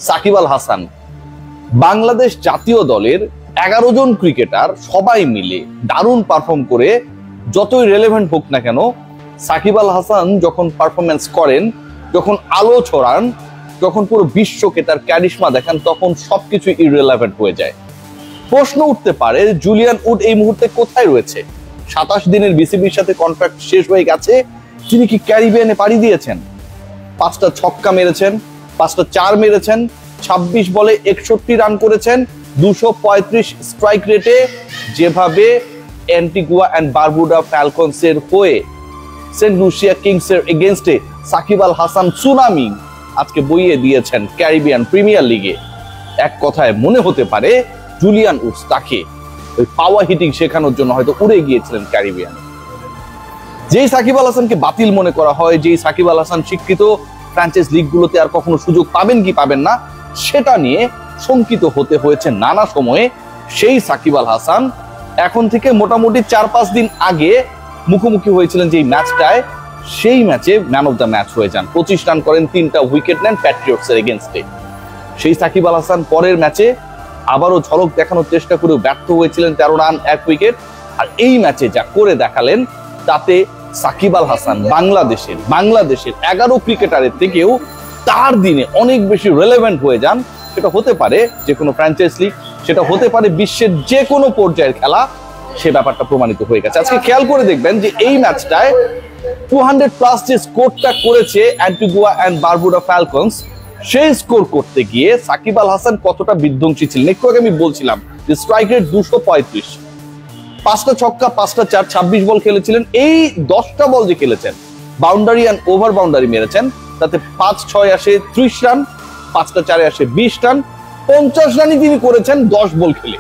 সাকিব আল হাসান বাংলাদেশ জাতীয় দলের 11 জন ক্রিকেটার সবাই মিলে দারুণ পারফর্ম করে যতই রেলেভেন্ট হোক না কেন, সাকিব আল হাসান যখন পারফরমেন্স করেন, যখন আলো ছড়ান, যখন পুরো বিশ্বকে তার ক্যারিশমা দেখান, তখন সবকিছু ইররিলেভেন্ট হয়ে যায়। প্রশ্ন উঠতে পারে জুলিয়ান উড এই মুহূর্তে কোথায় রয়েছে? 27 দিনের বিসিবির সাথে কন্ট্রাক্ট শেষ হয়ে গেছে, তিনি কি ক্যারিবিয়ানে পাড়ি দিয়েছেন? 5টা ছক্কা মেরেছেন, 5টা 4 মেরেছেন, 26 বলে 61 রান করেছেন, 235 স্ট্রাইক রেটে। যেভাবে অ্যান্টিগুয়া অ্যান্ড বারবুডা ফ্যালকনসের হয়ে সেন্ট লুসিয়া কিংসের এগেইনস্টে সাকিব আল হাসান সুনামি আজকে বইয়ে দিয়েছেন ক্যারিবিয়ান প্রিমিয়ার লিগে। এক কথায় মনে হতে পারে জুলিয়ান উডস তাকে ওই পাওয়ার হিটিং শেখানোর জন্য হয়তো উড়ে গিয়েছিলেন ক্যারিবিয়ান। যেই সাকিব আল হাসানকে বাতিল মনে করা হয়, যেই সাকিব আল হাসান স্বীকৃত ফ্র্যাঞ্চাইজ লিগগুলোতে আর কখনো সুযোগ পাবেন কি পাবেন না সেটা নিয়ে শঙ্কিত হতে হয়েছে নানা সময়ে, সেই সাকিব আল হাসান এখন থেকে মোটামুটি 4-5 দিন আগে মুখোমুখি হয়েছিলেন যেই ম্যাচটায়, সেই ম্যাচে ম্যান অফ দ্য ম্যাচ হয়ে যান। 25 রান করেন, 3টা উইকেট নেন প্যাট্রিয়টসের এগেইনস্টে। সেই সাকিব আল হাসান পরের ম্যাচে আবারও ঝলক দেখানোর চেষ্টা করেও ব্যর্থ হয়েছিলেন, 13 রান 1 উইকেট। আর এই ম্যাচে যা করে দেখালেন তাতে সাকিব আল হাসান বাংলাদেশের 11 ক্রিকেটারের থেকেও তার দিনে অনেক বেশি রেলেভেন্ট হয়ে যান। সেটা হতে পারে যে কোনো ফ্র্যাঞ্চাইজ লিগ, সেটা হতে পারে বিশ্বের যে কোনো পর্যায়ের খেলা, সে ব্যাপারটা প্রমাণিত হয়ে গেছে। আজকে খেয়াল করে দেখবেন যে এই ম্যাচটায় 200+ যে স্কোরটা করেছে অ্যান্টিগুয়া অ্যান্ড বারবুডা ফ্যালকনস, সেই স্কোর করতে গিয়ে সাকিব আল হাসান কতটা বিধ্বংসী ছিলেন। একটু আগে আমি বলছিলাম যে স্ট্রাইক রেট 235, 5টা ছক্কা 5টা 4, 26 বল খেলেছিলেন। এই 10টা বল যে খেলেছেন, বাউন্ডারি অ্যান্ড ওভার বাউন্ডারি মেরেছেন, তাতে 5-6 আসে 30 রান, 5টা 4 আসে 20 রান, 50 রানই তিনি করেছেন 10 বল খেলে।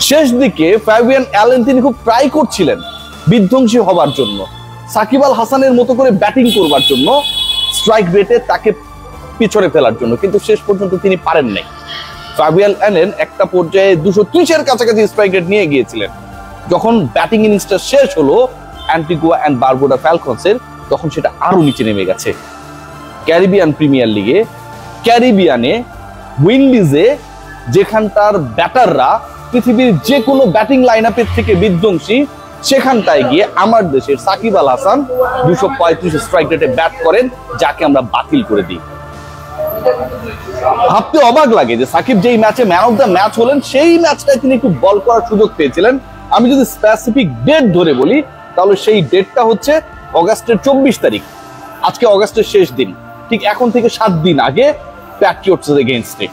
শেষ দিকে ফ্যাবিয়ান অ্যালেন তিনি খুব ট্রাই করছিলেন বিধ্বংসী হবার জন্য, সাকিব আল হাসানের মতো করে ব্যাটিং করবার জন্য, স্ট্রাইক রেটে তাকে পিছনে ফেলার জন্য, কিন্তু শেষ পর্যন্ত তিনি পারেন নাই। ফ্যাবিয়ান অ্যালেন একটা পর্যায়ে 230-এর কাছাকাছি স্ট্রাইক রেট নিয়ে গিয়েছিলেন। যখন ব্যাটিং ইনিংসটা শেষ হলো অ্যান্টিগুয়া অ্যান্ড বারবুডা ফ্যালকনসের, তখন সেটা আরো নিচে নেমে গেছে। ক্যারিবিয়ান প্রিমিয়ার লিগে, ক্যারিবিয়ানে, উইন্ডিজে, যেখানটার ব্যাটাররা পৃথিবীর যে কোনো ব্যাটিং লাইন আপের থেকে বিধ্বংসী, সেখানটায় গিয়ে আমার দেশের সাকিব আল হাসান 235 স্ট্রাইক রেটে ব্যাট করেন, যাকে আমরা বাতিল করে দিই। ভাবতে অবাক লাগে যে সাকিব যেই ম্যাচে ম্যান অফ দ্য ম্যাচ হলেন, সেই ম্যাচটায় তিনি একটু বল করার সুযোগ পেয়েছিলেন। আমি যদি স্পেসিফিক ডেট ধরে বলি, তাহলে সেই ডেটটা হচ্ছে অগাস্টের 24 তারিখ। আজকে অগাস্টের শেষ দিন, ঠিক এখন থেকে 7 দিন আগে প্যাট্রিয়টসের এগেইনস্টে।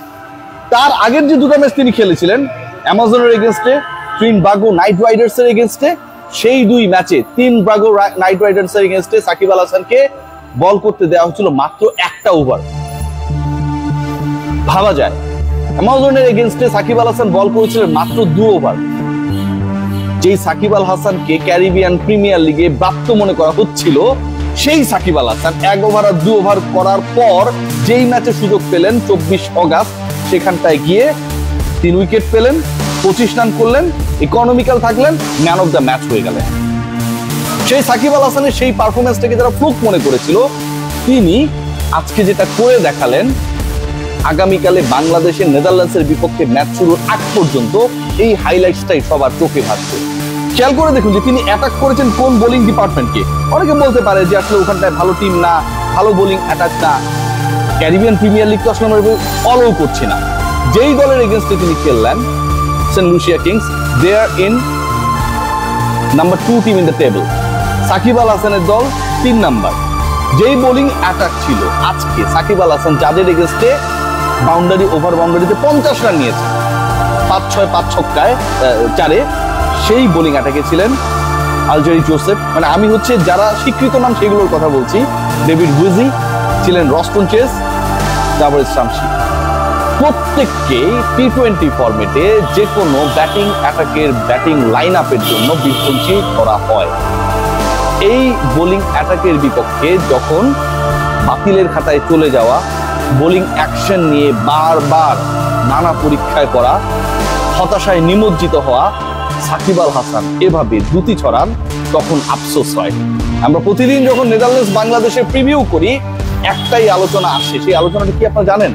তার আগের যে 2টা ম্যাচ তিনি খেলেছিলেন অ্যামাজনের এগেইনস্টে, ট্রিনবাগো নাইট রাইডার্সের এগেইনস্টে, সেই 2 ম্যাচে ট্রিনবাগো নাইট রাইডার্সের এগেইনস্টে সাকিব আল হাসানকে বল করতে দেওয়া হয়েছিল মাত্র 1টা ওভার। ভাবা যায়, অ্যামাজনের এগেইনস্টে সাকিব আল হাসান বল করেছিলেন মাত্র 2 ওভার। যেই সাকিব আল হাসানকে ক্যারিবিয়ান প্রিমিয়ার লিগে প্রাপ্ত মনে করা হচ্ছিল, সেই সাকিব আল হাসান 1 ওভার আর 2 ওভার করার পর যেই ম্যাচে সুযোগ পেলেন 24 অগাস্ট, সেখানটায় গিয়ে 3 উইকেট পেলেন, 25 রান করলেন, ইকোনমিক্যাল থাকলেন, ম্যান অফ দ্য ম্যাচ হয়ে গেলেন। সেই সাকিব আল হাসানের সেই পারফরমেন্সটাকে যারা ফ্লুক মনে করেছিল, তিনি আজকে যেটা করে দেখালেন, আগামীকালে বাংলাদেশের নেদারল্যান্ডসের বিপক্ষে ম্যাচ শুরুর আগ পর্যন্ত এই হাইলাইটসটাই সবার চোখে ভাসছে। খেয়াল করে দেখুন যে তিনি অ্যাটাক করেছেন কোন বোলিং ডিপার্টমেন্টকে। অনেকে বলতে পারে যে আসলে ওখানটায় ভালো টিম না, ভালো বোলিং অ্যাটাক না, ক্যারিবিয়ান প্রিমিয়ার লিগ তো আসলে আমরা ফলো করছি না। যেই দলের এগেইনস্টে তিনি খেললেন, Saint Lucia Kings, they are in number 2 team in the table. Shakib Al হাসানের দল 3 নাম্বার। যেই বোলিং অ্যাটাক ছিল আজকে, সাকিব আল হাসান যাদের এগেইনস্টে বাউন্ডারি ওভার বাউন্ডারিতে 50 রান নিয়েছে, 5-6, 5 ছক্কায় 4-এ, সেই বোলিং অ্যাটাকে ছিলেন আলজেরি জোসেফ, মানে আমি হচ্ছে যারা স্বীকৃত নাম সেগুলোর কথা বলছি, ডেভিড গুইজি ছিলেন, রস্টন চেস, জাবর শামসি। প্রত্যেককেই টি20 ফরম্যাটে যে কোনো ব্যাটিং অ্যাটাকের ব্যাটিং লাইন আপের জন্য বিধ্বংসী করা হয়। এই বোলিং অ্যাটাকের বিপক্ষে যখন বাতিলের খাতায় চলে যাওয়া, বোলিং অ্যাকশন নিয়ে বারবার নানা পরীক্ষায় করা, হতাশায় নিমজ্জিত হওয়া সাকিব আল হাসান এভাবে দ্রুতি ছড়ান, তখন আফসোস হয়। আমরা প্রতিদিন যখন নেদারল্যান্ডস বাংলাদেশের প্রিভিউ করি, একটাই আলোচনা আসে, সেই আলোচনাটা কি আপনারা জানেন?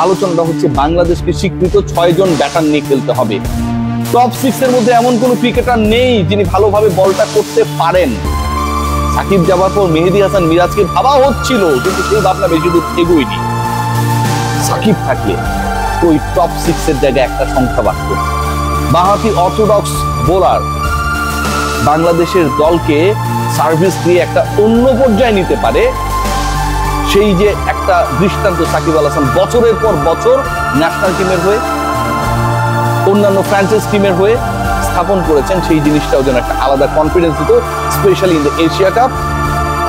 আলোচনাটা হচ্ছে বাংলাদেশকে স্বীকৃত 6 জন ব্যাটার নিয়ে খেলতে হবে। টপ 6 এর মধ্যে এমন কোন ক্রিকেটার নেই যিনি ভালোভাবে বলটা করতে পারেন। সাকিব যাবার পর মেহেদী হাসান মিরাজকে ভাবা হচ্ছিল, কিন্তু সেই ভাবনা বেশি দূর এগোয়নি। সাকিব থাকলে ওই টপ 6 এর জায়গায় একটা সংখ্যা বাড়ত। বাঁহাতি অর্থোডক্স বোলার বাংলাদেশের দলকে সার্ভিস দিয়ে একটা অন্য পর্যায়ে নিতে পারে, সেই যে একটা দৃষ্টান্ত সাকিব আল হাসান বছরের পর বছর ন্যাশনাল টিমের হয়ে, অন্যান্য ফ্রান্সাইজ টিমের হয়ে স্থাপন করেছেন, সেই জিনিসটাও যেন একটা আলাদা কনফিডেন্স দিত, specially in the Asia cup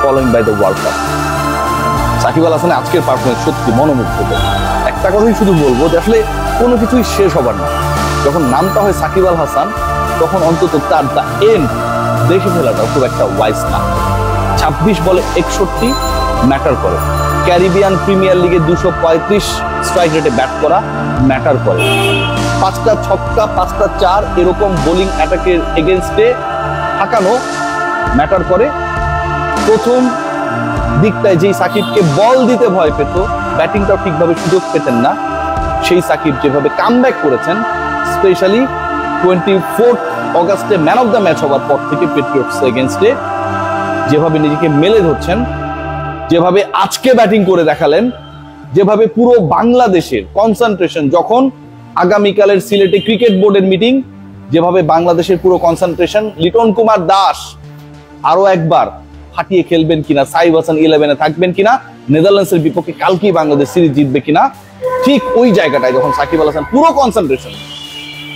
following by the world cup. Shakib Al হাসানের আজকের পারফরমেন্স সত্যি মনোমুগ্ধকর। একটা কথাই শুধু বলবো যে আসলে কোনো কিছুই শেষ হবার না। যখন নামটা হয় সাকিব আল হাসান, তখন অন্তত তার দ্য এন্ড দেখে ফেলাটা খুব একটা ওয়াইজ না। 26 বলে 61 ম্যাটার করে। ক্যারিবিয়ান প্রিমিয়ার লিগে 235 স্ট্রাইক রেটে ব্যাট করা ম্যাটার করে। 5টা ছক্কা 5টা 4 এরকম বোলিং অ্যাটাকের এগেনস্টে ঠাকানো ম্যাটার করে। প্রথম দিকটায় যেই সাকিবকে বল দিতে ভয় পেত, ব্যাটিংটাও ঠিকভাবে সুযোগ পেতেন না, সেই সাকিব যেভাবে কামব্যাক করেছেন, স্পেশালি 24 অগাস্টে ম্যান অফ দ্য ম্যাচ হওয়ার পর থেকে পেট্রিয়টস এগেনস্টে যেভাবে নিজেকে মেলে ধরছেন, যেভাবে আজকে ব্যাটিং করে দেখালেন, যেভাবে পুরো বাংলাদেশের কনসেন্ট্রেশন, যখন আগামীকালের সিলেটে ক্রিকেট বোর্ডের মিটিং, যেভাবে বাংলাদেশের পুরো কনসেন্ট্রেশন লিটন কুমার দাস আরো একবার ফাটিয়ে খেলবেন কিনা, সাইফ হাসান 11-এ থাকবেন কিনা, নেদারল্যান্ডসের বিপক্ষে কালকেই বাংলাদেশ সিরিজ জিতবে কিনা, ঠিক ওই জায়গাটায় যখন সাকিব আল হাসান পুরো কনসেন্ট্রেশন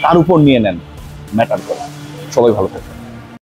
তার উপর নিয়ে নেন, ম্যাটার করে। সবাই ভালো থাকবে।